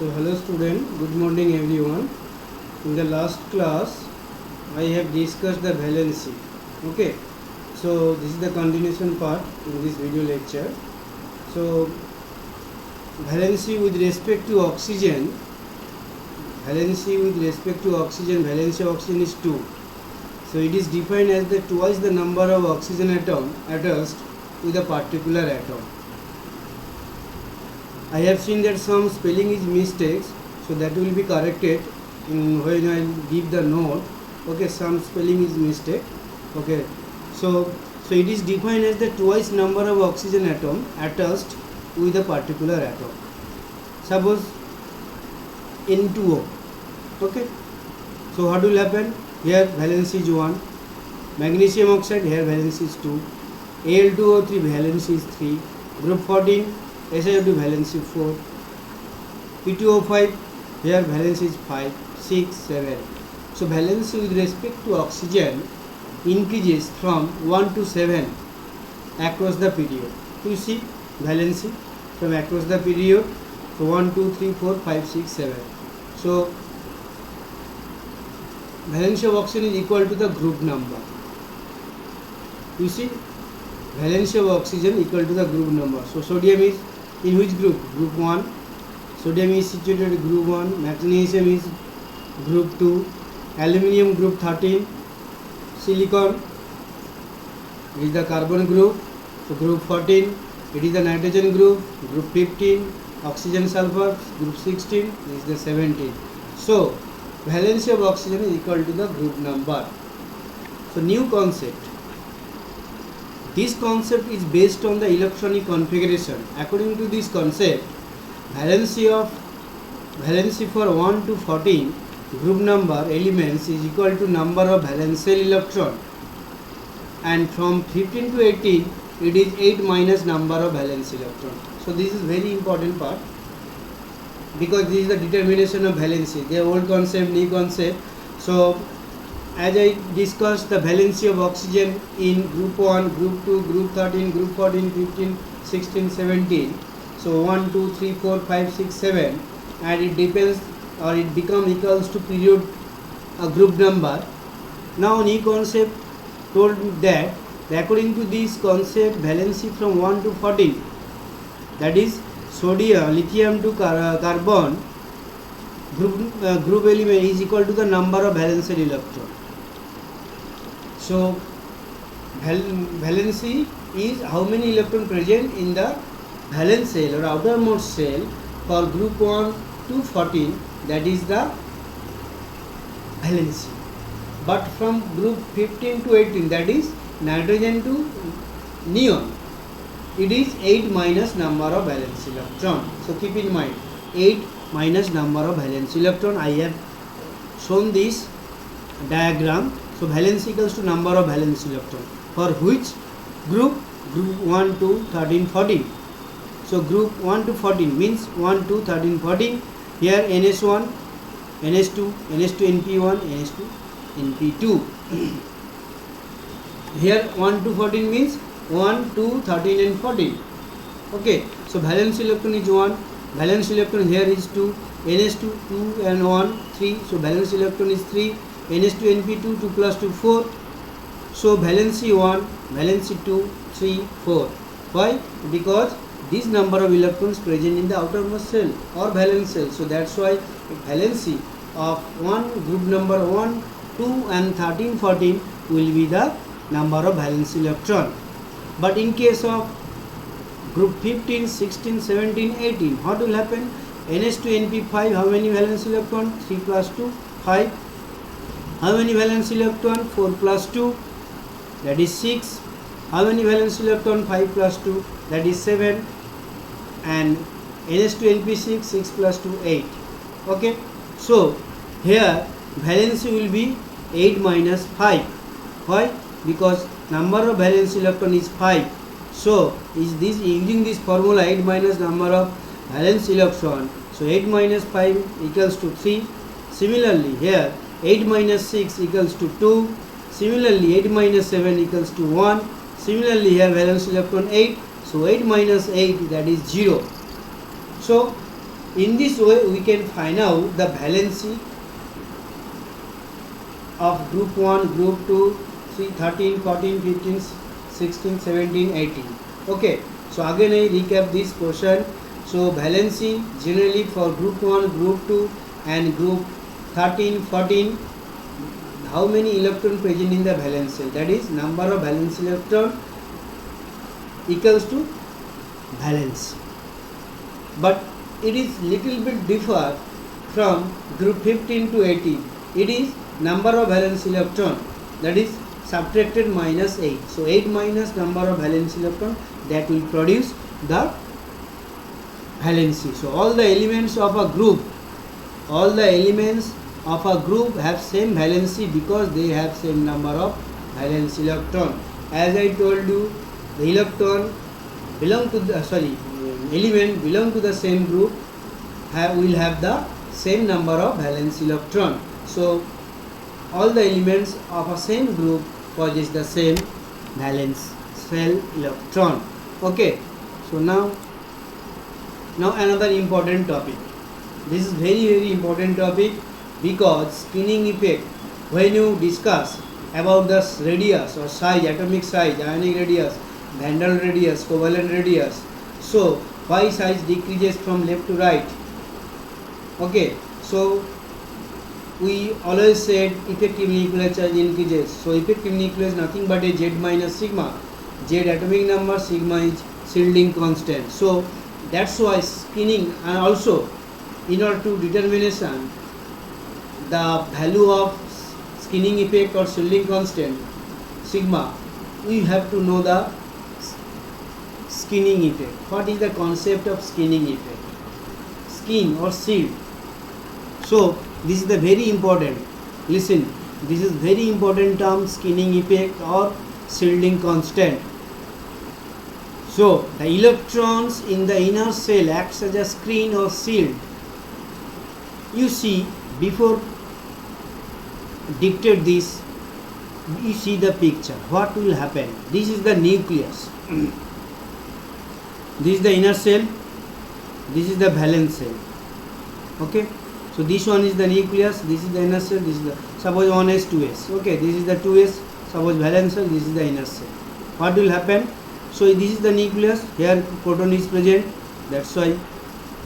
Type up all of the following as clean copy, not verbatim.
So hello student, good morning everyone. In the last class I have discussed the valency. Okay, so this is the continuation part in this video lecture. So valency with respect to oxygen, valency of oxygen is 2. So it is defined as the twice the number of oxygen atom attached with a particular atom. I have seen that some spelling is mistakes, so that will be corrected in when I give the note. Okay, some spelling is mistake. Okay, so it is defined as the twice number of oxygen atom attached with a particular atom. Suppose N2O. Okay, so what will happen? Here valency is 1, magnesium oxide here valency is 2, Al2O3 valency is 3, group 14 SiO2 valency 4, P2O5 here valency is 5, 6, 7. So valency with respect to oxygen increases from 1 to 7 across the period. You see valency from across the period. So 1, 2, 3, 4, 5, 6, 7. So valency of oxygen is equal to the group number. You see, valency of oxygen equal to the group number. So sodium is in which group? Group 1. Sodium is situated in group 1. Magnesium is group 2. Aluminium group 13. Silicon is the carbon group. So group 14. It is the nitrogen group. Group 15. Oxygen sulfur group 16 is the 17. So valency of oxygen is equal to the group number. So new concept. This concept is based on the electronic configuration. According to this concept, valency for 1 to 14 group number elements is equal to number of valence electron, and from 15 to 18 it is 8 minus number of valence electron. So this is very important part, because this is the determination of valency. The old concept, new concept. So as I discussed the valency of oxygen in group 1, group 2, group 13, group 14, 15, 16, 17. So 1, 2, 3, 4, 5, 6, 7, and it depends, or it becomes equals to period group number. Now new concept told that according to this concept, valency from 1 to 14, that is sodium, lithium to carbon group element is equal to the number of valence electron. So valency is how many electron present in the valence shell or outermost shell for group 1 to 14, that is the valency. But from group 15 to 18, that is nitrogen to neon, it is 8 minus number of valence electron. So keep in mind, 8 minus number of valence electron. I have shown this diagram. So valence equals to number of valence electron for which group? Group 1 to 13, 14. So group 1 to 14 means 1 to 13, 14. Here NS1, NS2, NS2 NP1, NS2 NP2. Here 1 to 14 means 1, 2, 13 and 14. Okay, so valence electron is 1, valence electron here is 2, NS2 2 and 1 3, so valence electron is 3, NS2 NP2 2 plus 2 4. So valency 1, valency 2, 3, 4. Why? Because this number of electrons present in the outermost shell or valence shell. So that's why valency of one group number 1, 2 and 13, 14 will be the number of valence electron. But in case of group 15, 16, 17, 18, what will happen? NS2 NP5, how many valence electron? 3 plus 2, 5. How many valence electron? 4 plus 2, that is 6. How many valence electron? 5 plus 2, that is 7. And NS2 NP6, 6 plus 2, 8. Okay, so here valency will be 8 minus 5. Why? Because number of valence electron is 5. So is this using this formula 8 minus number of valence electron. So 8 minus 5 equals to 3. Similarly here 8 minus 6 equals to 2. Similarly 8 minus 7 equals to 1. Similarly here valence electron 8. So 8 minus 8, that is 0. So In this way, we can find out the valency of group 1, group 2, 3, 13, 14, 15, 16, 17, 18. Okay, so again I recap this question. So valency generally for group 1, group 2 and group 13, 14, how many electron present in the valence shell, that is number of valence electron equals to valence. But it is little bit differ from group 15 to 18. It is number of valence electron, that is subtracted minus 8. So 8 minus number of valence electron, that will produce the valency. So all the elements of a group, have same valency because they have same number of valence electron. As I told you, the electron belong to the element belong to the same group will have the same number of valence electron. So all the elements of a same group possess the same valence shell electron. Okay, so now another important topic. This is very important topic because skinning effect, when you discuss about the radius or size, atomic size, ionic radius, Van der Waals radius, covalent radius, so why size decreases from left to right. Okay, so we always said effective nuclear charge increases. So effective nuclear is nothing but a Z minus sigma. Z atomic number, sigma is shielding constant. So that's why skinning, and also in order to determination the value of skinning effect or shielding constant sigma, we have to know the skinning effect. What is the concept of skinning effect? Skin or shield. So this is the very important. Listen, this is very important term, skinning effect or shielding constant. So the electrons in the inner shell acts as a screen or shield. You see, before dictate this, you see the picture. What will happen? This is the nucleus. This is the inner shell. This is the valence shell. Okay. So this one is the nucleus. This is the inner shell. This is the, suppose 1s 2s. Okay. This is the 2s. Suppose valence shell. This is the inner shell. What will happen? So this is the nucleus. Here proton is present. That's why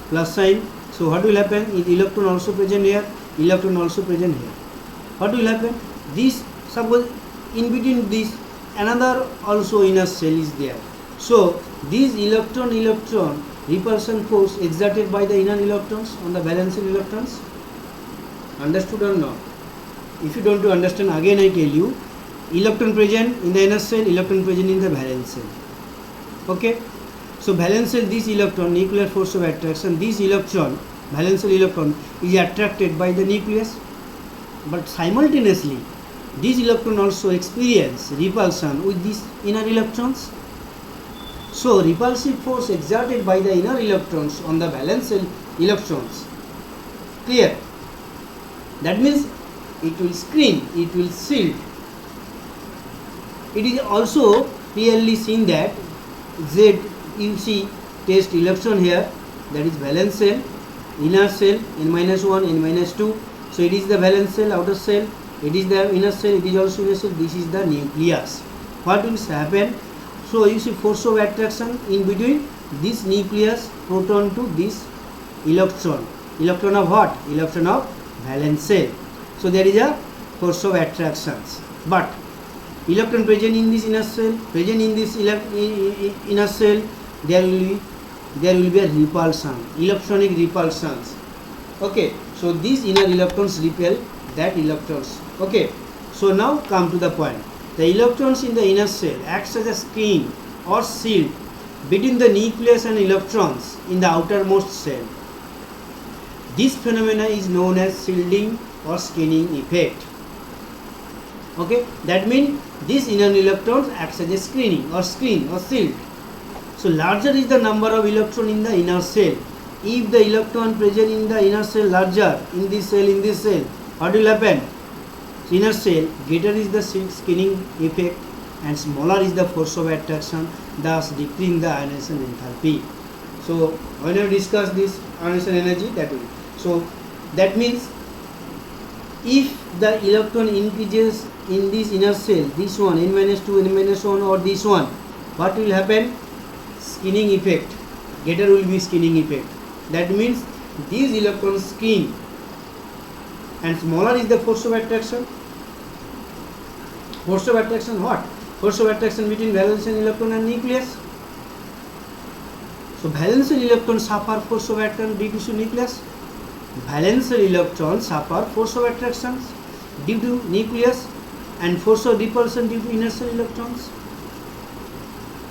plus sign. So what will happen? Is electron also present here? Electron also present here. What will happen? This, suppose in between this another also inner shell is there. So this electron repulsion force exerted by the inner electrons on the valence electrons. Understood or not? If you don't understand, again I tell you, electron present in the inner shell, electron present in the valence shell. Okay. So valence shell, this electron, nuclear force of attraction, this electron, valence shell electron is attracted by the nucleus, but simultaneously this electron also experience repulsion with these inner electrons. So repulsive force exerted by the inner electrons on the valence shell electrons. Clear? That means it will screen, it will shield. It is also clearly seen that Z, you see test electron here, that is valence shell, inner shell, n-1, n-2. So it is the valence shell, outer shell, it is the inner shell, it is also inner shell, this is the nucleus. What will happen? So you see force of attraction in between this nucleus proton to this electron. Electron of what? Electron of valence shell. So there is a force of attractions. But electron present in this inner shell, present in this inner shell, there will be a repulsion, electronic repulsions. Okay. So these inner electrons repel that electrons. Okay. So now come to the point. The electrons in the inner shell acts as a screen or shield between the nucleus and electrons in the outermost shell. This phenomena is known as shielding or skinning effect. Okay, that means these inner electrons acts as a screening or screen or shield. So larger is the number of electrons in the inner shell. If the electron present in the inner shell larger in this cell, what will happen? Inner shell, greater is the skinning effect and smaller is the force of attraction, thus decreasing the ionization enthalpy. So when I discuss this ionization energy, that will. So that means if the electron increases in this inner cell, this one n-2, n-1 or this one, what will happen? Skinning effect. Greater will be skinning effect. That means these electrons skin, and smaller is the force of attraction. Force of attraction what? Force of attraction between valence electron and nucleus. So valence electron suffer force of attraction due to nucleus. Valence electrons suffer force of attraction due to nucleus and force of repulsion due to inner shell electrons.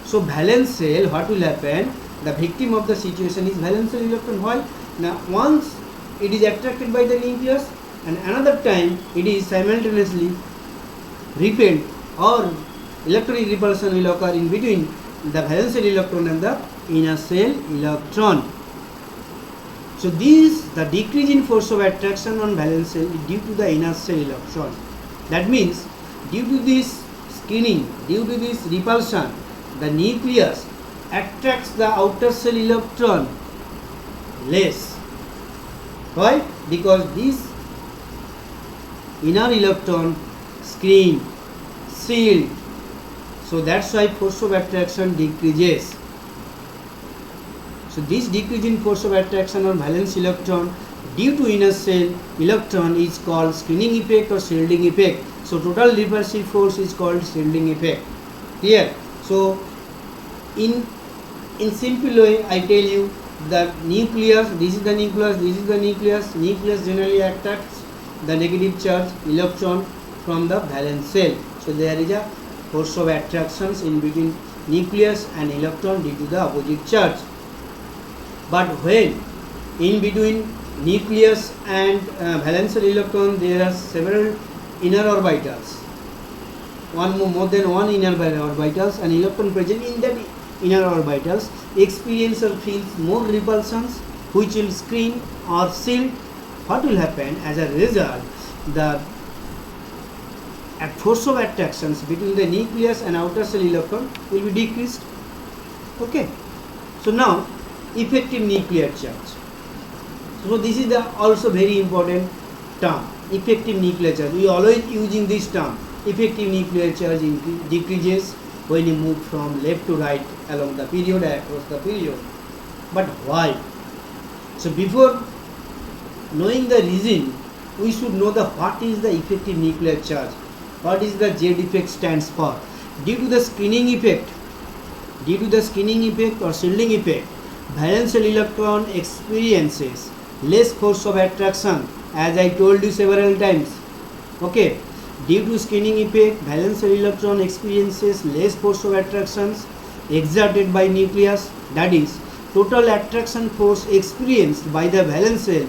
So valence shell, what will happen? The victim of the situation is valence electron. Why? Now once it is attracted by the nucleus, and another time it is simultaneously repelled, or electronic repulsion will occur in between the valence electron and the inner shell electron. So the decrease in force of attraction on valence shell is due to the inner shell electron. That means due to this skinning, due to this repulsion, the nucleus attracts the outer shell electron less. Why? Because this inner electron screen, sealed. So that's why force of attraction decreases. So this decrease in force of attraction on valence electron due to inner shell electron is called screening effect or shielding effect. So total repulsive force is called shielding effect. Clear? So in simple way I tell you, the nucleus, this is the nucleus, this is the nucleus. Nucleus generally attracts the negative charge electron from the valence shell. So there is a force of attractions in between nucleus and electron due to the opposite charge. But when in between nucleus and valence electron there are several inner orbitals, more than one inner orbitals, and electron present in that inner orbitals, experiencer feels more repulsions which will screen or shield. What will happen? As a result, the force of attractions between the nucleus and outer shell electron will be decreased. Okay. So now effective nuclear charge. So this is the also very important term, effective nuclear charge. We always using this term. Effective nuclear charge decreases when you move from left to right along the period, across the period. But why? So before knowing the reason, we should know the what is the effective nuclear charge. What is the Z effect stands for? Due to the skinning effect, or shielding effect, valence shell electron experiences less force of attraction, as I told you several times. Okay, due to skinning effect, valence shell electron experiences less force of attractions exerted by nucleus. That is, total attraction force experienced by the valence shell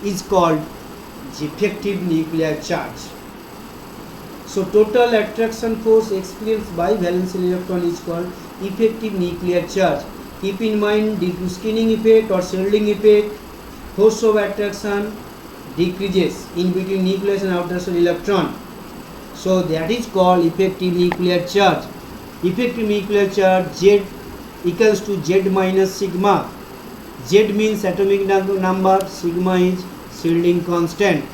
is called effective nuclear charge. So total attraction force experienced by valence shell electron is called effective nuclear charge. Keep in mind, due to skinning effect or shielding effect, force of attraction decreases in between nucleus and outer shell electron. So that is called effective nuclear charge. Effective nuclear charge Z equals to Z minus sigma. Z means atomic number, sigma is shielding constant.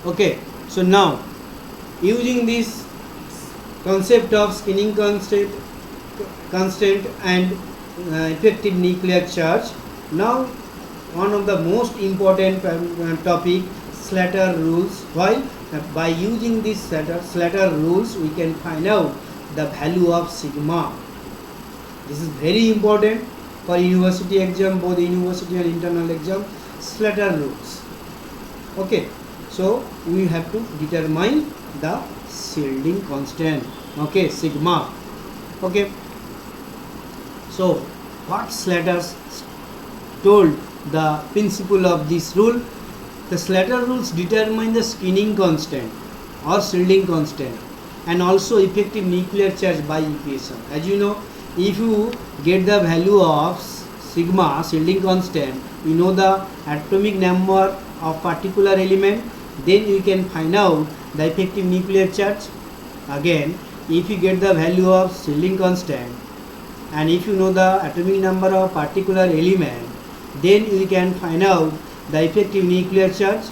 Okay, so now using this concept of skinning constant and effective nuclear charge, now one of the most important topic, Slater rules. Why? By using these Slater rules we can find out the value of sigma. This is very important for university exam, both university and internal exam. Slater rules. Okay, so we have to determine the shielding constant. Okay, sigma. Okay, so what Slater told, the principle of this rule? The Slater rules determine the skinning constant or shielding constant and also effective nuclear charge by equation. As you know, if you get the value of sigma, shielding constant, you know the atomic number of particular element, then you can find out the effective nuclear charge. Again, if you get the value of shielding constant, and if you know the atomic number of particular element, then you can find out the effective nuclear charge.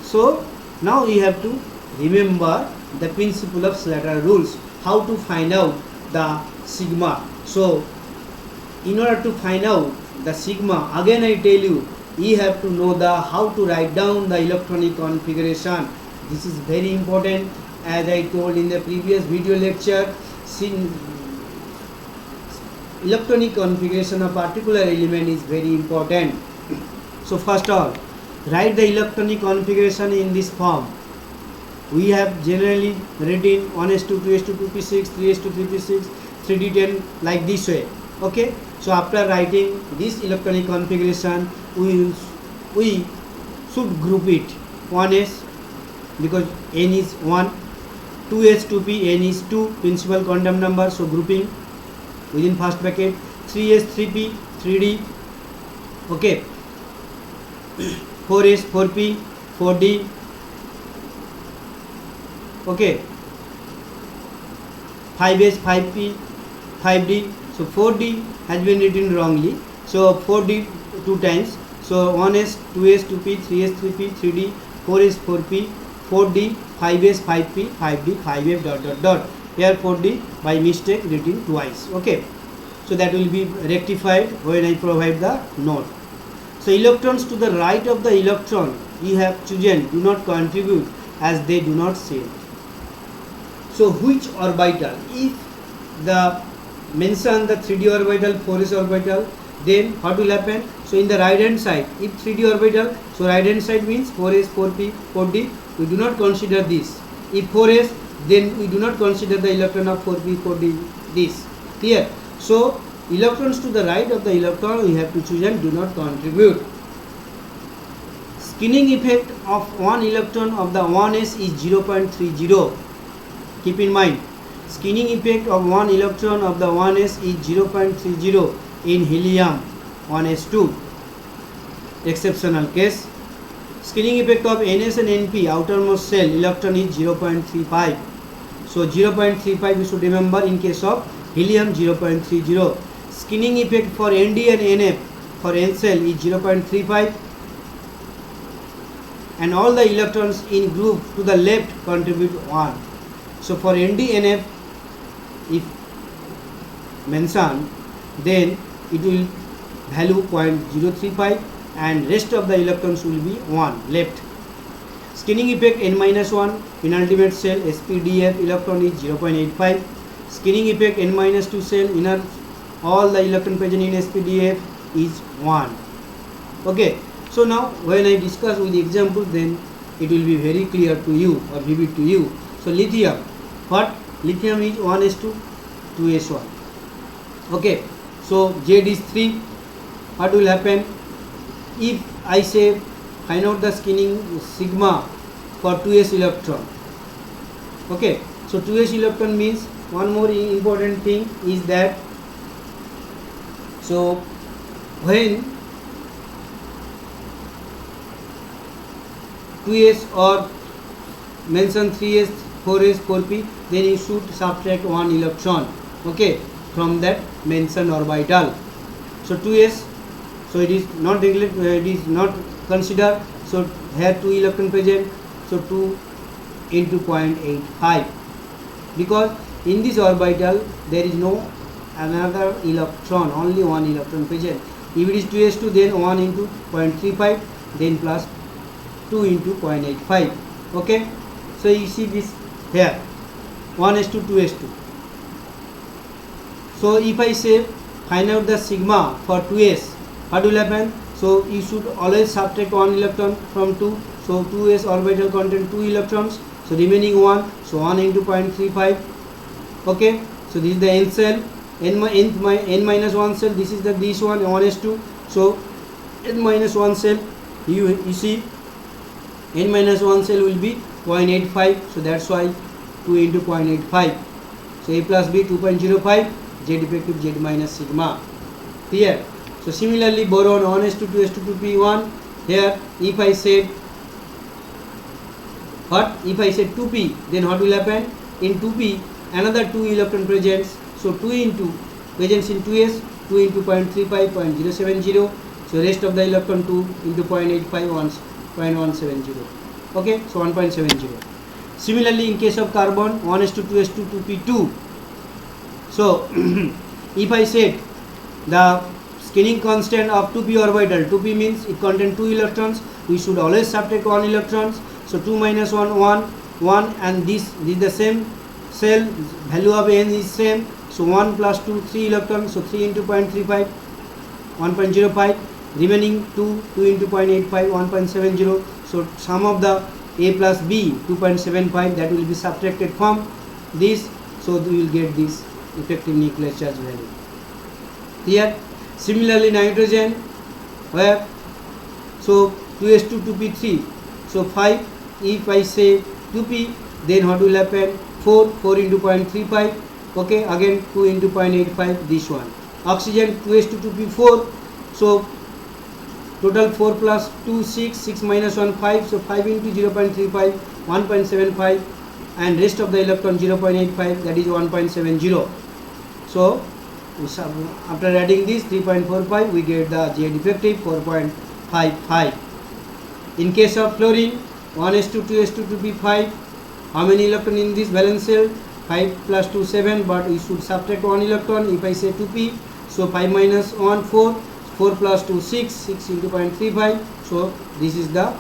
So now you have to remember the principle of Slater rules, how to find out the sigma. So in order to find out the sigma, again I tell you, you have to know the how to write down the electronic configuration. This is very important, as I told in the previous video lecture. Electronic configuration of particular element is very important. So first of all, write the electronic configuration in this form. We have generally written 1s2, 2s2, 2p6, 3s2, 3p6, 3d10 like this way. Okay, so after writing this electronic configuration, we should group it. 1s because n is 1, 2s, 2p, n is 2 principal quantum number, so grouping within first bracket, 3s, 3p, 3d, okay, 4s, 4p, 4d, okay, 5s, 5p, 5d. So 4d has been written wrongly, so 4d 2 times, so 1s, 2s, 2p, 3s, 3p, 3d, 4s, 4p, 4d, 5s, 5p, 5d, 5f dot dot dot. Here 4d by mistake written twice. Okay, so that will be rectified when I provide the note. So electrons to the right of the electron you have chosen do not contribute, as they do not share. So which orbital? If the mention the 3d orbital, 4s orbital, then what will happen? So in the right hand side, if 3d orbital, so right hand side means 4s, 4p, 4d, we do not consider this. If 4s, then we do not consider the electron of 4p, 4d, this. Clear? So electrons to the right of the electron we have to choose and do not contribute. Skinning effect of one electron of the 1s is 0.30. Keep in mind, skinning effect of one electron of the 1s is 0.30 in helium 1s2. Exceptional case. Skinning effect of ns and np outermost shell electron is 0.35. So 0.35 you should remember in case of helium 0.30. Skinning effect for nd and nf for n shell is 0.35, and all the electrons in group to the left contribute 1. So for nd nf if mentioned, then it will value 0.035 and rest of the electrons will be 1 left. Skinning effect n-1 penultimate shell SPDF electron is 0.85. Skinning effect n-2 shell inner all the electron present in SPDF is 1. Okay, so now when I discuss with the example, then it will be very clear to you or vivid to you. So lithium, what? Lithium is 1s2, 2s1. Okay, so Z is 3. What will happen? If I say find out the skinning sigma for 2s electron. Okay, so 2s electron means one more important thing is that, so when 2s or mention 3s, 4s, 4p, then you should subtract one electron, okay, from that mentioned orbital. So 2s, so it is not it is not considered, so here 2 electron present, so 2 into 0.85, because in this orbital there is no another electron, only one electron present. If it is 2s2, then 1 into 0.35, then plus 2 into 0.85. Okay, so you see this here 1s2, 2s2. So if I say find out the sigma for 2s, what will happen? So you should always subtract one electron from 2. So 2s orbital contain 2 electrons, so remaining 1, so 1 into 0.35. Okay, so this is the n cell, n-1 cell, this is this one 1s2, so n-1 cell, you see n-1 cell will be 0.85, so that's why 2 into 0.85, so a plus b 2.05, z effective z minus sigma. Clear? So similarly boron 1s2, 2s2, 2p1. Here if I said what? If I said 2p, then what will happen? In 2p another 2 electron presents, so 2 into presence in 2s, 2 into 0.35, 0.070. So rest of the electron 2 into 0.85, 0.170. Okay, so 1.70. Similarly, in case of carbon, 1s2, 2s2, 2p2. So if I said the scanning constant of 2p orbital, 2p means it contains 2 electrons, we should always subtract 1 electrons. So 2 minus 1, 1, 1, and this is the same cell, value of n is same. So 1 plus 2, 3 electrons, so 3 into 0.35, 1.05, remaining 2, 2 into 0.85, 1.70. So sum of the A plus B, 2.75, that will be subtracted from this, so we will get this effective nuclear charge value. Clear? Similarly, nitrogen, where, so 2s2, 2p3, so 5, if I say 2p, then what will happen? 4 into 0.35, okay, again 2 into 0.85, this one. Oxygen, 2s2, 2p4, so total 4 plus 2, 6, 6 minus 1, 5, so 5 into 0.35, 1.75, and rest of the electron 0.85, that is 1.70. So after adding this 3.45, we get the Z effective 4.55. In case of fluorine, 1s2, 2s2, 2p5, how many electron in this valence shell? 5 plus 2, 7, but we should subtract 1 electron. If I say 2p, so 5 minus 1, 4, 4 plus 2, 6, 6 into 0.35, so this is the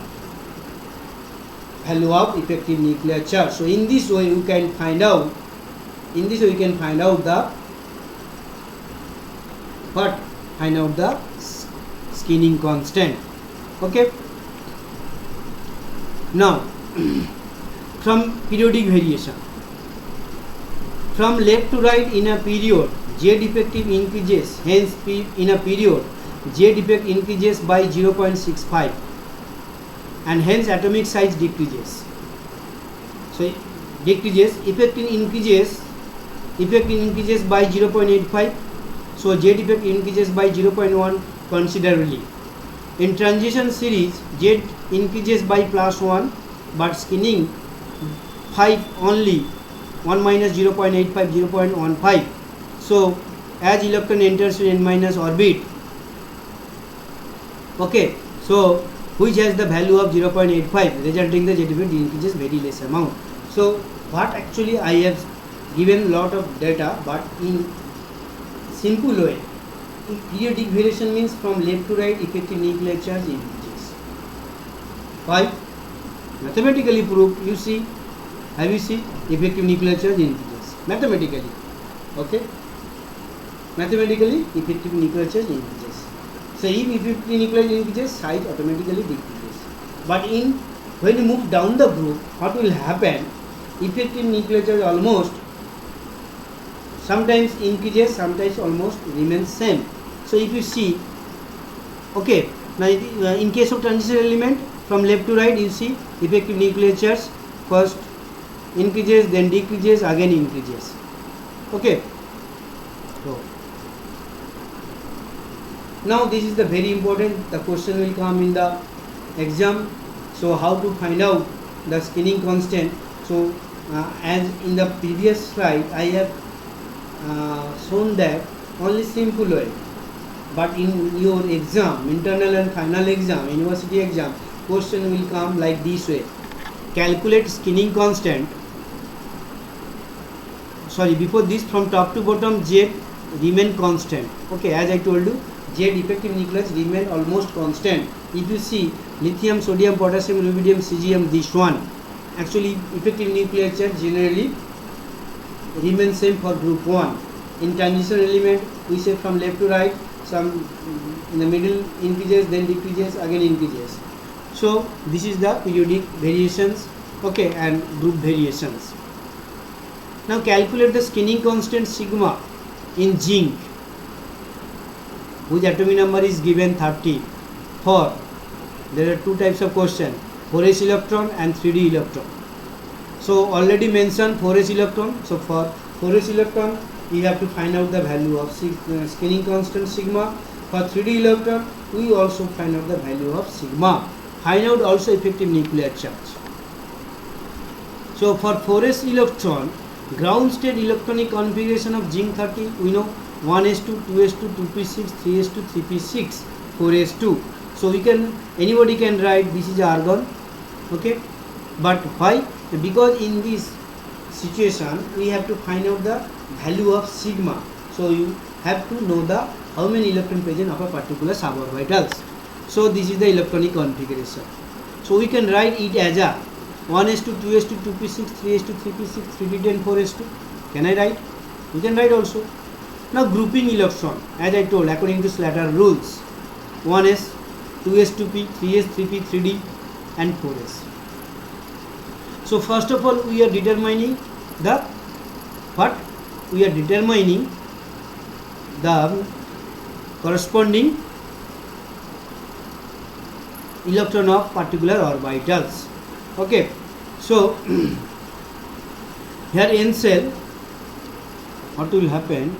value of effective nuclear charge. So in this way you can find out, the scanning constant. Okay, now from periodic variation, from left to right in a period, Z effective increases, hence in a period Z effect increases by 0.65, and hence atomic size decreases. So decreases, effect increases by 0.85, so Z effect increases by 0.1 considerably. In transition series, Z increases by +1, but scanning 5 only, 1 minus 0.85, 0.15. So as electron enters in n minus orbit, okay, so which has the value of 0.85, resulting the Z effect increases very less amount. So what actually I have given lot of data, but in simple way. Periodic variation means from left to right effective nuclear charge increases. 5. Mathematically proved, you see, have you seen effective nuclear charge increases mathematically? Okay, mathematically effective nuclear charge increases. So if effective nuclear charge increases, size automatically decreases. But when you move down the group, what will happen? Effective nuclear charge almost sometimes increases, sometimes almost remains same. So if you see, okay, now in case of transition element, from left to right, you see effective nuclear charge first increases, then decreases, again increases. Okay, so now this is the very important, the question will come in the exam. So how to find out the scanning constant? So as in the previous slide I have shown that only simple way, but in your exam, internal and final exam, university exam, question will come like this way: calculate scanning constant. Sorry, before this, from top to bottom Z remain constant. Okay, as I told you, Z effective nucleus remain almost constant. If you see lithium, sodium, potassium, rubidium, cesium, this one, actually effective nuclear charge generally remains same for group 1. In transition element, we say from left to right, some in the middle increases, then decreases, again increases. So this is the periodic variations, okay, and group variations. Now calculate the scanning constant sigma in zinc, whose atomic number is given 30. For there are two types of question: 4s electron and 3d electron. So already mentioned 4s electron. So for 4s electron, you have to find out the value of scanning constant sigma. For 3d electron, we also find out the value of sigma. Find out also effective nuclear charge. So for 4s electron, Ground state electronic configuration of zinc 30, we know 1s2, 2s2, 2p6, 3s2, 3p6, 4s2. So we can, anybody can write this is argon, okay. But why? Because in this situation we have to find out the value of sigma. So you have to know the how many electron present of a particular suborbitals. So this is the electronic configuration. So we can write it as a 1s2, 2s2, 2p6, 3s2, 3p6, 3p10, 4s2. Can I write? You can write also. Now grouping electron, as I told, according to Slater rules, 1s, 2s, 2p, 3s, 3p, 3d and 4s. So first of all we are determining the what? We are determining the corresponding electron of particular orbitals. Okay, so here n cell, what will happen?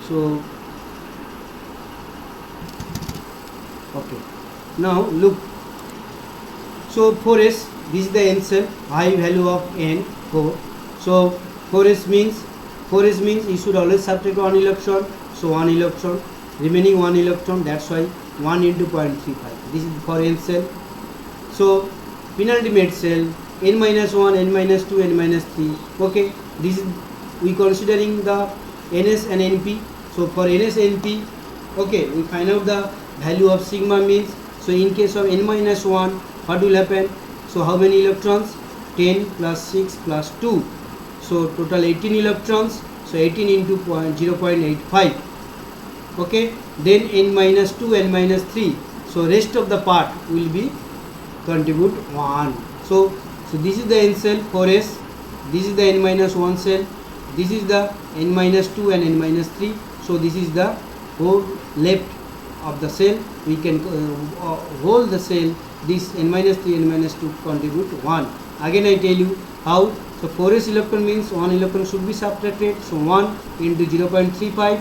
So okay, now look, so 4s, this is the n cell, high value of n 4. So 4s means you should always subtract one electron, so one electron, remaining one electron, that's why 1 into 0.35. This is for n cell. So penultimate cell, n minus 1, n minus 2, n minus 3. Okay, this is we considering the ns and np. So for ns np, okay, we find out the value of sigma means, so in case of n minus 1, what will happen? So how many electrons? 10 plus 6 plus 2, so total 18 electrons, so 18 into 0.85. okay, then n minus 2, n minus 3, so rest of the part will be contribute 1. So this is the n cell 4s, this is the n minus 1 cell, this is the n minus 2 and n minus 3. So this is the whole left of the cell. We can hold the cell, this n minus 3, n minus 2 contribute 1. Again I tell you how. So 4s electron means 1 electron should be subtracted, so 1 into 0.35.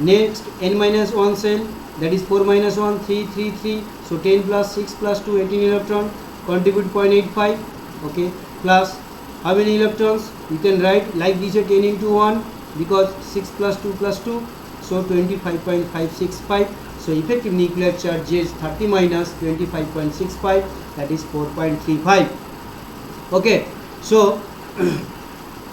Next n minus 1 cell, that is 4 minus 1, 3, 3, 3, so 10 plus 6 plus 2, 18 electron, contribute 0.85. okay, plus how many electrons? You can write like this, 10 into 1, because 6 plus 2 plus 2, so 25.565. so effective nuclear charge is 30 minus 25.65, that is 4.35. okay, so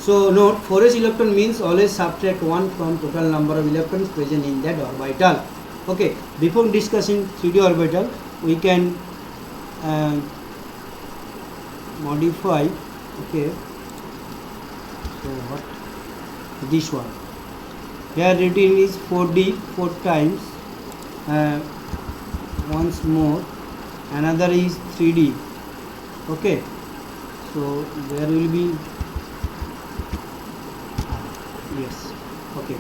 so note 4s electron means always subtract 1 from total number of electrons present in that orbital. okay, before discussing 3d orbital, we can modify. okay, so what this one here written is 4d 4 times, once more another is 3d. okay, so there will be yes. okay,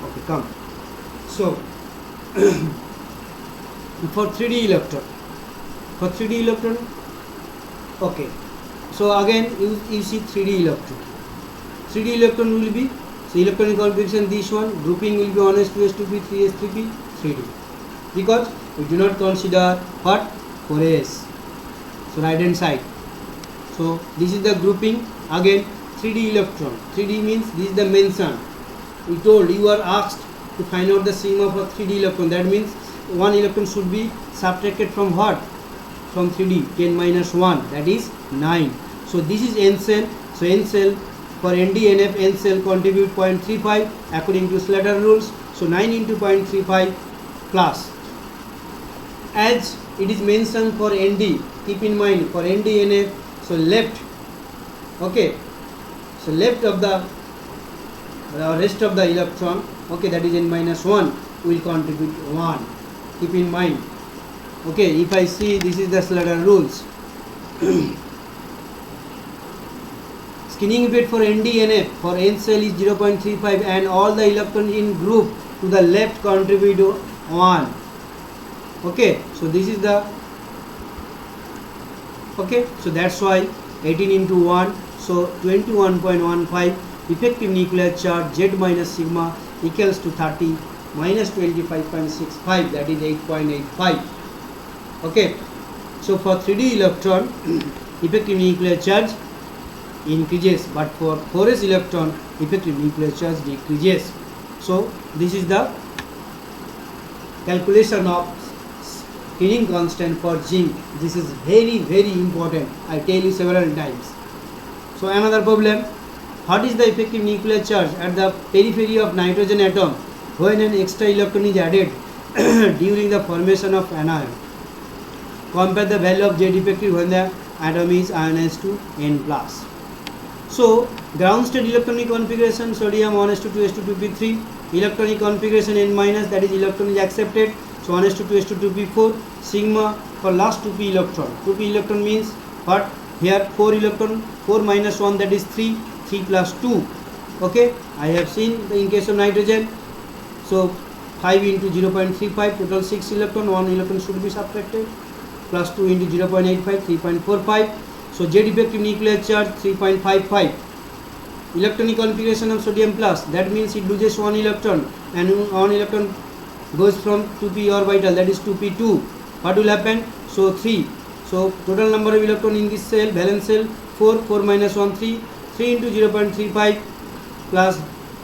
okay, come. So for 3d electron, okay, so again you see 3d electron. 3d electron will be, so electronic configuration this one, grouping will be 1s, 2s, 2p, 3s, 3p, 3d, because we do not consider what 4s. so right hand side. So this is the grouping. Again 3d electron, 3d means this is the mention. We told you are asked to find out the sigma for 3d electron, that means one electron should be subtracted from what? From 3d, 10 minus 1, that is 9. So this is n cell. So n cell for nd nf, n cell contribute 0.35 according to Slater rules. So 9 into 0.35 plus, as it is mentioned for nd, keep in mind for nd nf, so left, okay, so left of the rest of the electron, okay, that is n minus 1 will contribute 1. keep in mind. okay, if I see, this is the Slater rules. Skinning effect for NDNF for n cell is 0.35 and all the electrons in group to the left contribute 1. okay, so this is the, okay, so that's why 18 into 1, so 21.15. Effective nuclear charge Z minus sigma equals to 30 minus 25.65, that is 8.85. Okay, so for 3d electron effective nuclear charge increases, but for 4s electron effective nuclear charge decreases. So this is the calculation of skinning constant for zinc. This is very important, I tell you several times. So another problem, what is the effective nuclear charge at the periphery of nitrogen atom when an extra electron is added during the formation of anion? Compare the value of Z effective when the atom is ionized to N plus. So ground state electronic configuration, sodium 1s2 2s2 2p3, electronic configuration N minus, that is electron is accepted, so 1s2 2s2 2p4, sigma for last 2p electron. 2p electron means what? Here 4 electron, 4 minus 1, that is 3, 3 plus 2. Okay, I have seen in case of nitrogen. So 5 into 0.35, total 6 electron, 1 electron should be subtracted, plus 2 into 0.85, 3.45. So Z effective nuclear charge 3.55. Electronic configuration of sodium plus, that means it loses 1 electron and 1 electron goes from 2p orbital, that is 2p2. What will happen? So 3. So total number of electron in this cell, valence cell 4, 4 minus 1, 3, 3 into 0.35 plus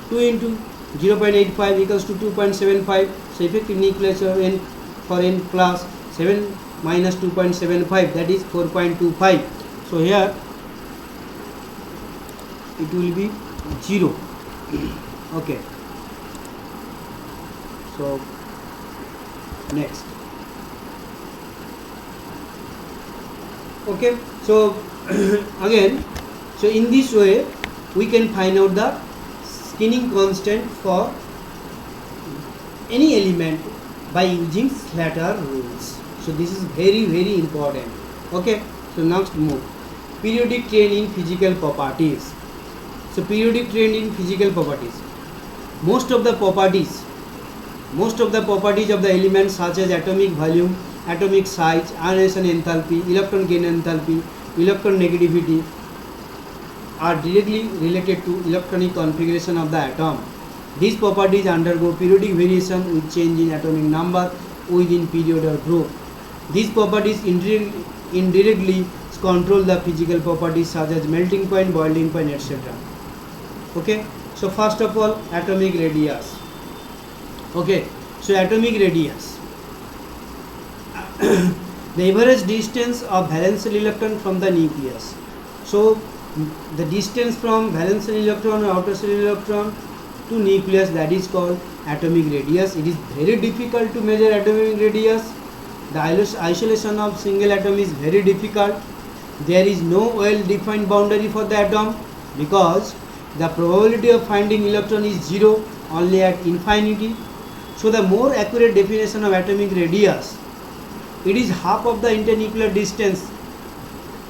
2 into 0.85 equals to 2.75. So effective nuclear charge N for N plus 7 minus 2.75, that is 4.25. So here it will be 0. Okay, so next. Okay, so again, so in this way we can find out the skinning constant for any element by using Slater rules. So this is very important. Okay, so next move, periodic trend in physical properties. So periodic trend in physical properties, most of the properties of the elements such as atomic volume, atomic size, ionization enthalpy, electron gain enthalpy, electron negativity are directly related to electronic configuration of the atom. These properties undergo periodic variation with change in atomic number within period or group. These properties indirectly control the physical properties such as melting point, boiling point, etc. Okay, so first of all, atomic radius. Okay, so atomic radius, the average distance of valence electron from the nucleus. So the distance from valence electron or outer shell electron to nucleus, that is called atomic radius. It is very difficult to measure atomic radius. The isolation of single atom is very difficult. There is no well defined boundary for the atom because the probability of finding electron is 0 only at infinity. So the more accurate definition of atomic radius, it is half of the internuclear distance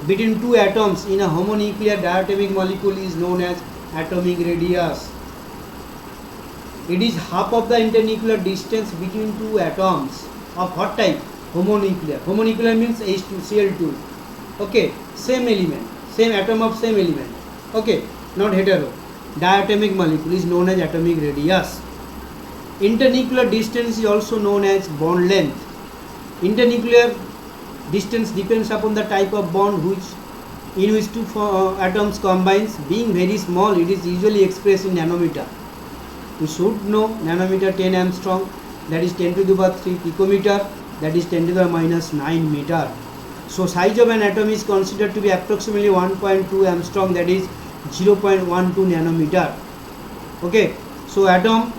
between two atoms in a homonuclear diatomic molecule is known as atomic radius. It is half of the internuclear distance between two atoms of what type? Homonuclear. Homonuclear means H2Cl2. Okay, same element, same atom of same element. Okay, not hetero. Diatomic molecule is known as atomic radius. Internuclear distance is also known as bond length. Internuclear distance depends upon the type of bond in which two atoms combines. Being very small, it is usually expressed in nanometer. We should know nanometer 10 Armstrong, that is 10 to the power 3 picometer, that is 10 to the minus 9 meter. So size of an atom is considered to be approximately 1.2 Armstrong, that is 0.12 nanometer. Okay, so atom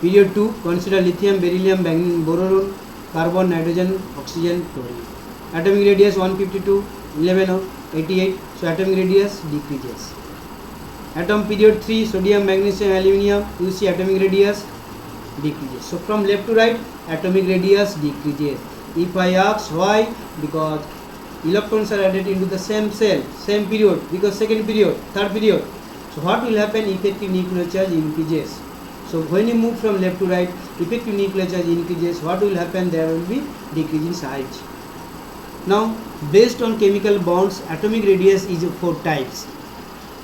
period 2, consider lithium, beryllium, boron, carbon, nitrogen, oxygen, chlorine. Atomic radius 152, 11, 88, so atomic radius decreases. Atom period 3, sodium, magnesium, aluminium, you see atomic radius decreases. So from left to right, atomic radius decreases. If I ask why, because electrons are added into the same cell, same period, because second period, third period. So what will happen? Effective nuclear charge increases. So when you move from left to right, effective nuclear charge increases. What will happen? There will be decrease in size. Now, based on chemical bonds, atomic radius is 4 types: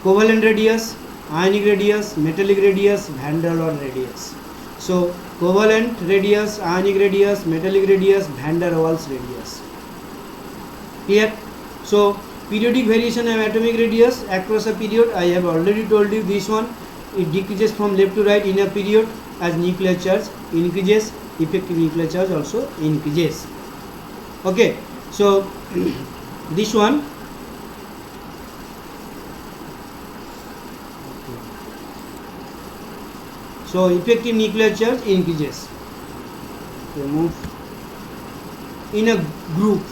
covalent radius, ionic radius, metallic radius, van der Waals radius. So, covalent radius, ionic radius, metallic radius, van der Waals radius. Clear? So, periodic variation of atomic radius across a period, I have already told you this one. It decreases from left to right in a period as nuclear charge increases, effective nuclear charge also increases. Okay, so this one. So effective nuclear charge increases. Remove in a group.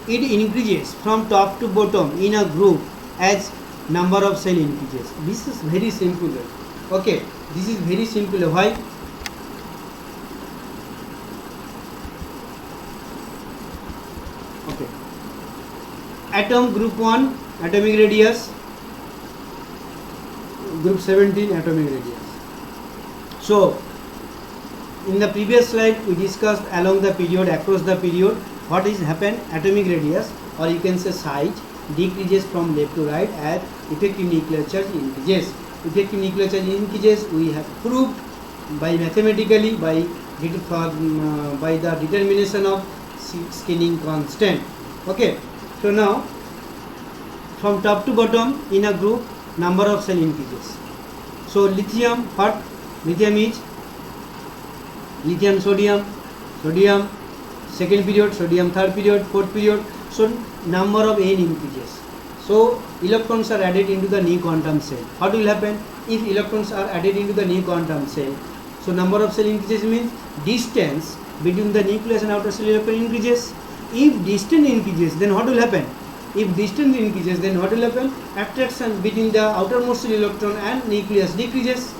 It increases from top to bottom in a group as number of cell increases. This is very simple. Okay, this is very simple. Why? Okay, atom group 1 atomic radius, group 17 atomic radius. So in the previous slide we discussed along the period, across the period, what is happened. Atomic radius, or you can say size, decreases from left to right as effective nuclear charge increases. Effective nuclear charge increases, we have proved by mathematically by the determination of scaling constant. Okay, so now from top to bottom in a group, number of cell increases. So lithium, what lithium is? Lithium, sodium, second period, sodium third period, fourth period. So number of n increases. So electrons are added into the new quantum cell. What will happen if electrons are added into the new quantum cell? So number of cell increases means distance between the nucleus and outer cell electron increases. If distance increases, then what will happen? If distance increases, then what will happen? Attraction between the outermost cell electron and nucleus decreases.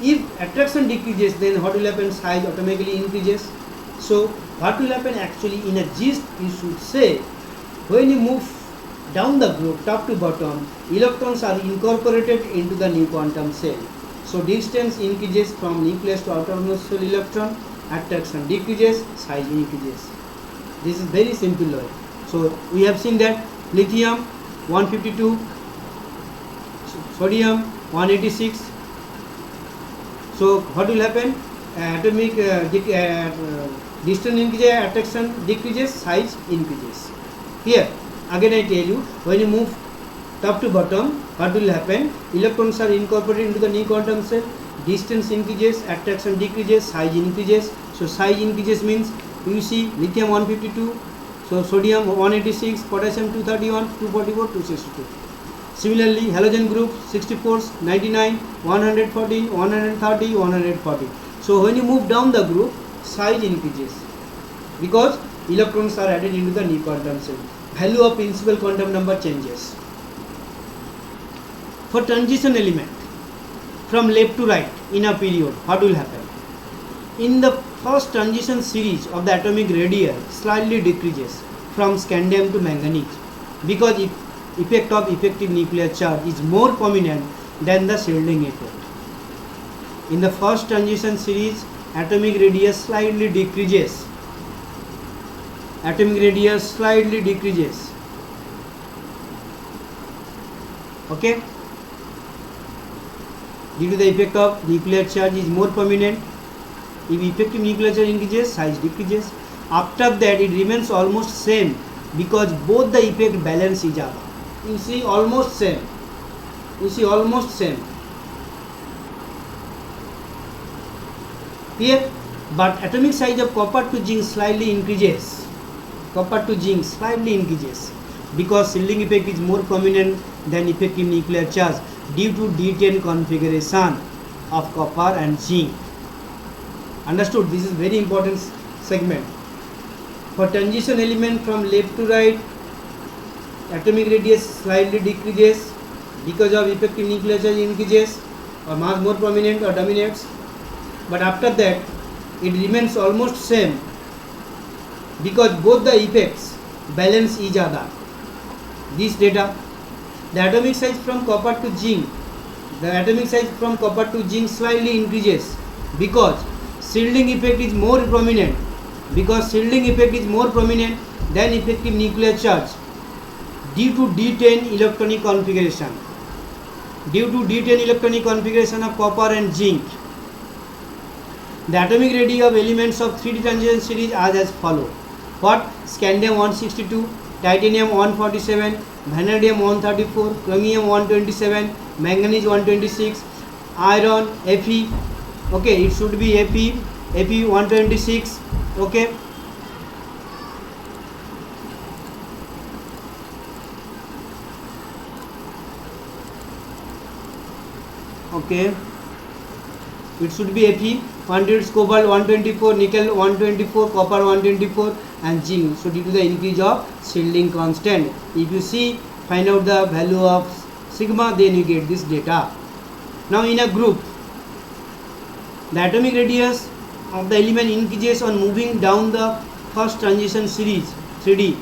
If attraction decreases, then what will happen? Size automatically increases. So what will happen actually in a gist, you should say, when you move down the group top to bottom, electrons are incorporated into the new quantum cell. So distance increases from nucleus to outermost cell electron, attraction decreases, size increases. This is very simple law. So we have seen that lithium 152, sodium 186. So what will happen? Atomic distance increases, attraction decreases, size increases. Here again I tell you, when you move top to bottom, what will happen? Electrons are incorporated into the new quantum cell, distance increases, attraction decreases, size increases. So size increases means you see lithium 152, so sodium 186, potassium 231, 244, 262. Similarly, halogen group 64, 99, 114, 130, 140. So when you move down the group, size increases because electrons are added into the new quantum cell. Value of principal quantum number changes. For transition element from left to right in a period, what will happen? In the first transition series of the atomic radii slightly decreases from scandium to manganese because effect of effective nuclear charge is more prominent than the shielding effect. In the first transition series, atomic radius slightly decreases. Okay, due to the effect of nuclear charge is more prominent. If effective nuclear charge increases, size decreases. After that, it remains almost same because both the effect balance each other. You see almost same. Here, but atomic size of copper to zinc slightly increases. Because shielding effect is more prominent than effective nuclear charge due to D10 configuration of copper and zinc. Understood? This is very important segment. For transition element from left to right, atomic radius slightly decreases because of effective nuclear charge increases or mass more prominent or dominates. But after that, it remains almost same because both the effects balance each other. This data, the atomic size from copper to zinc slightly increases because shielding effect is more prominent because shielding effect is more prominent than effective nuclear charge due to D10 electronic configuration. Due to D10 electronic configuration of copper and zinc, the atomic radii of elements of 3D transition series are as follow. What? Scandium 162, titanium 147, vanadium 134, chromium 127, manganese 126, iron Fe. Okay, it should be Fe 126. Okay. Okay, it should be Fe. 100 cobalt 124, nickel 124, copper 124, and zinc. So due to the increase of shielding constant, if you see, find out the value of sigma, then you get this data. Now in a group, the atomic radius of the element increases on moving down the first transition series 3D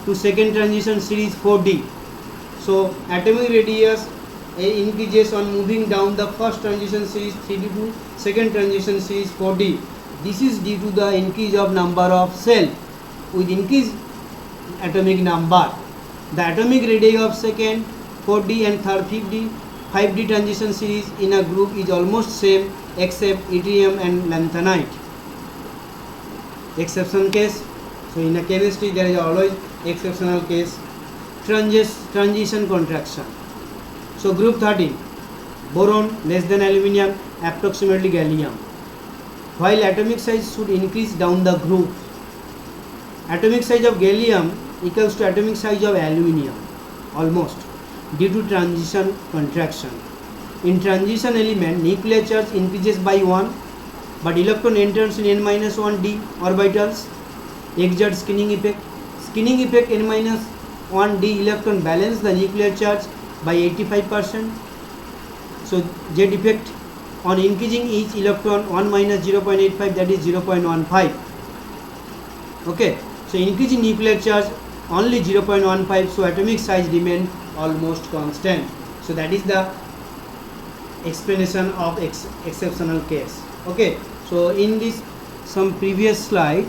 to second transition series 4D. So atomic radius increases on moving down the first transition series 3D to second transition series 4D. This is due to the increase of number of cell. With increased atomic number, the atomic radii of second, 4D and third 5D transition series in a group is almost same except yttrium and lanthanide. Exception case. So in a chemistry there is always exceptional case. Transition contraction. So group 13, boron less than aluminium, approximately gallium. While atomic size should increase down the group, atomic size of gallium equals to atomic size of aluminium almost due to transition contraction. In transition element, nuclear charge increases by 1, but electron enters in n-1d orbitals, exerts skinning effect. Skinning effect n-1d electron balance the nuclear charge by 85%. So Z effect on increasing each electron 1 minus 0.85, that is 0.15. Okay, so increasing nuclear charge only 0.15, so atomic size remain almost constant. So that is the explanation of exceptional case. Okay, so in this some previous slide,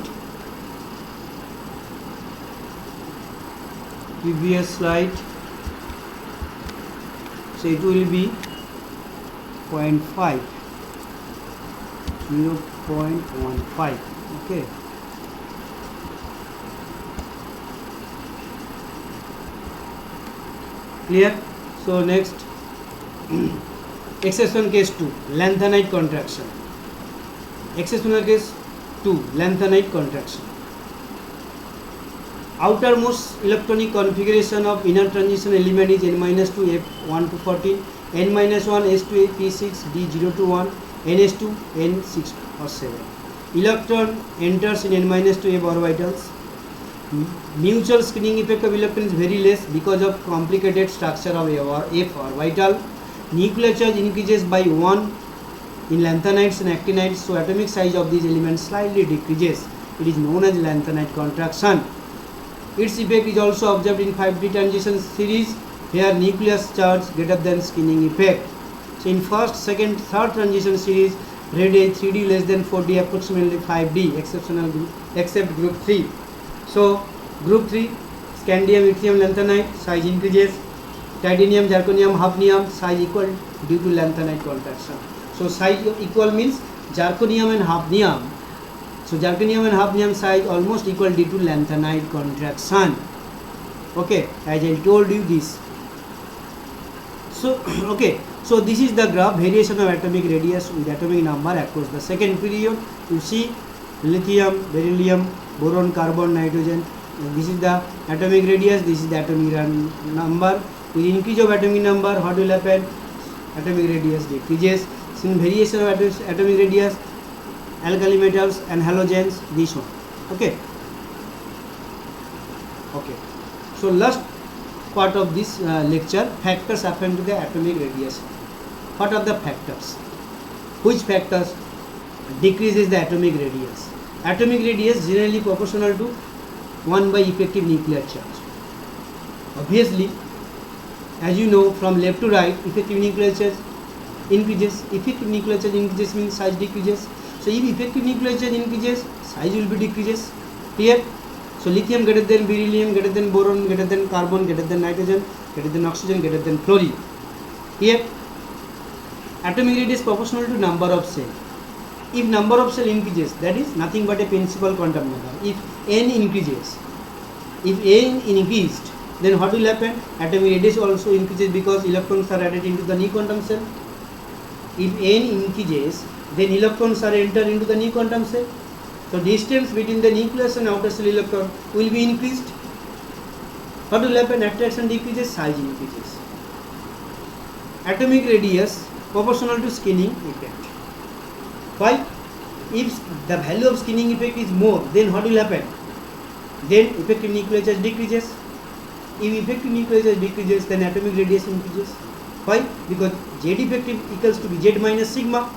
so it will be 0.5, 0.15. Okay, clear? So next, exception case 2, lanthanide contraction. Exceptional case 2, lanthanide contraction. Outermost electronic configuration of inner transition element is n-2 f1 to 14, n-1 s2 p6 d0 to 1, ns2 n6 or 7. Electron enters in n-2 f orbitals. Mutual skinning effect of electron is very less because of complicated structure of f orbital. Nuclear charge increases by 1 in lanthanides and actinides, so atomic size of these elements slightly decreases. It is known as lanthanide contraction. Its effect is also observed in 5D transition series, where nucleus charge greater than skinning effect. So in first, second, third transition series, radii 3D less than 4D, approximately 5D, exceptional group, except group 3. So group 3, scandium, yttrium, lanthanide, size increases. Titanium, zirconium, hafnium, size equal due to lanthanide contraction. So size equal means zirconium and hafnium. So zirconium and hafnium size almost equal due to lanthanide contraction. Okay, as I told you this. So okay, so this is the graph, variation of atomic radius with atomic number across the second period. You see lithium, beryllium, boron, carbon, nitrogen. This is the atomic radius, this is the atomic number. With increase of atomic number, what will happen? Atomic radius decreases. So in variation of atomic radius, alkali metals and halogens, this one. Okay. Okay. So last part of this lecture, factors happen to the atomic radius. What are the factors? Which factors decreases the atomic radius? Atomic radius generally proportional to 1 by effective nuclear charge. Obviously, as you know, from left to right, effective nuclear charge increases. Effective nuclear charge increases means size decreases. So if effective nuclear charge increases, size will be decreases. Clear? So lithium greater than beryllium, greater than boron, greater than carbon, greater than nitrogen, greater than oxygen, greater than fluorine. Here, atomic radius proportional to number of cell. If number of cell increases, that is nothing but a principal quantum number. If n increases, if n increased, then what will happen? Atomic radius also increases because electrons are added into the new quantum cell. If n increases, then electrons are entered into the new quantum cell. So distance between the nucleus and outer cell electron will be increased. What will happen? Attraction decreases, size increases. Atomic radius proportional to skinning effect. Why? If the value of skinning effect is more, then what will happen? Then effective nuclear charge decreases. If effective nuclear charge decreases, then atomic radius increases. Why? Because Z effective equals to be Z minus sigma.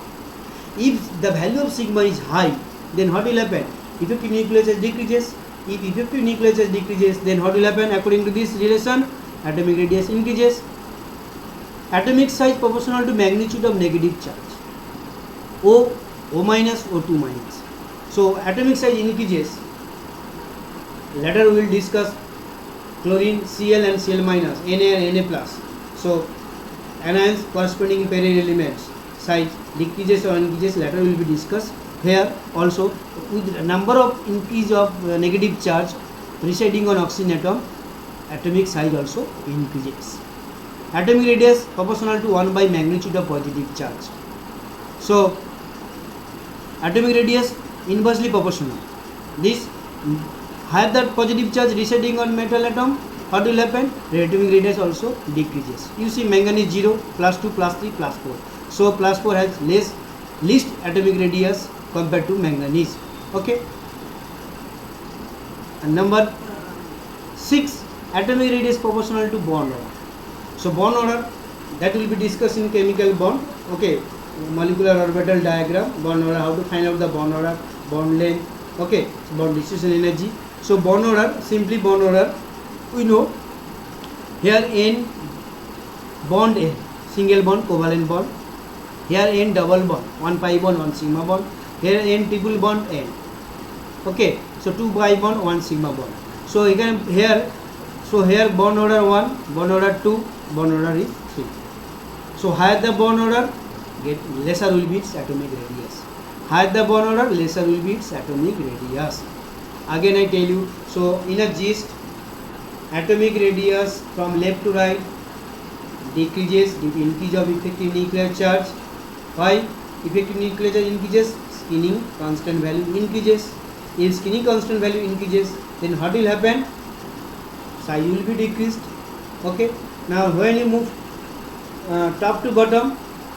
If the value of sigma is high, then what will happen? Effective nuclear charge decreases. If effective nuclear charge decreases, then what will happen? According to this relation, atomic radius increases. Atomic size proportional to magnitude of negative charge. O minus, O2 minus. So atomic size increases. Later we will discuss chlorine, Cl and Cl minus, Na and Na plus. So anions corresponding pair elements size decreases or increases, later will be discussed. Here also with the number of increase of negative charge residing on oxygen atom, atomic size also increases. Atomic radius proportional to 1 by magnitude of positive charge. So atomic radius inversely proportional. This higher the positive charge residing on metal atom, what will happen? Atomic radius also decreases. You see manganese 0, plus 2, plus 3, plus 4. So plus 4 has least atomic radius compared to manganese. Okay. And number 6, atomic radius proportional to bond order. So bond order, that will be discussed in chemical bond. Okay, molecular orbital diagram, bond order, how to find out the bond order, bond length. Okay, so bond dissociation energy. So bond order, simply bond order, we know here N bond N, single bond, covalent bond. Here N double bond, 1 pi bond, 1 sigma bond. Here N triple bond N. Okay, so 2 pi bond, 1 sigma bond. So you can here, so here bond order 1, bond order 2, bond order is 3. So higher the bond order, lesser will be its atomic radius. Higher the bond order, lesser will be its atomic radius. Again I tell you, so in a gist, atomic radius from left to right decreases due to increase of effective nuclear charge. Why? Effective nuclear charge increases, skinning constant value increases. If skinning constant value increases, then what will happen? Size will be decreased. Okay. Now when you move top to bottom,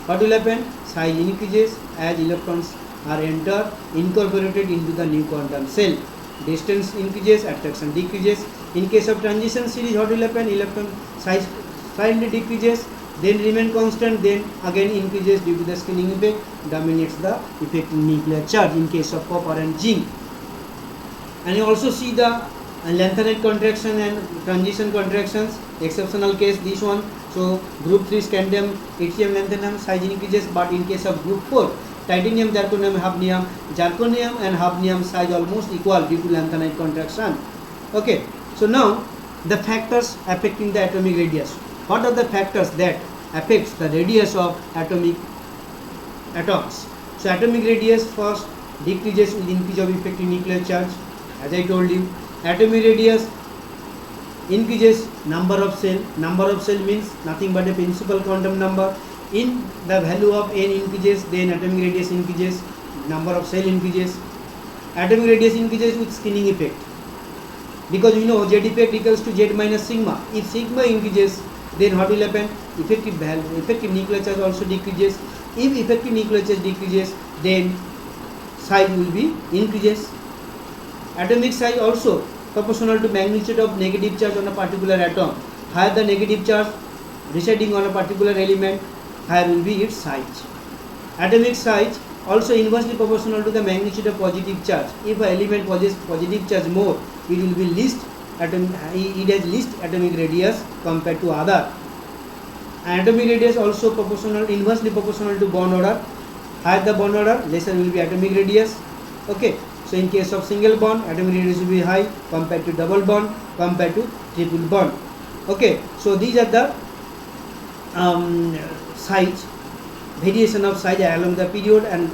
what will happen? Size increases as electrons are incorporated into the new quantum cell. Distance increases, attraction decreases. In case of transition series, what will happen? Electron size slightly decreases, then remain constant, then again increases due to the skinning effect, dominates the effective nuclear charge in case of copper and zinc. And you also see the lanthanide contraction and transition contractions, exceptional case this one. So group 3 scandium, yttrium, lanthanum size increases, but in case of group 4 titanium, zirconium, and hafnium size almost equal due to lanthanide contraction. Okay, so now the factors affecting the atomic radius. What are the factors that affects the radius of atoms? So atomic radius first decreases with increase of effective nuclear charge. As I told you, atomic radius increases number of cell. Number of cell means nothing but a principal quantum number. In the value of n increases, then atomic radius increases, number of cell increases. Atomic radius increases with skinning effect, because we know Z effect equals to Z minus sigma. If sigma increases, then what will happen? Effective nuclear charge also decreases. If effective nuclear charge decreases, then size will be increases. Atomic size also proportional to magnitude of negative charge on a particular atom. Higher the negative charge residing on a particular element, higher will be its size. Atomic size also inversely proportional to the magnitude of positive charge. If an element possesses positive charge more, it will be least it has least atomic radius compared to other. Atomic radius also inversely proportional to bond order. Higher the bond order, lesser will be atomic radius. Okay. So in case of single bond, atomic radius will be high compared to double bond, compared to triple bond. Okay, so these are the size, variation of size along the period and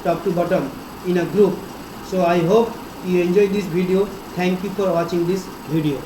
top to bottom in a group. So I hope you enjoy this video. Thank you for watching this video.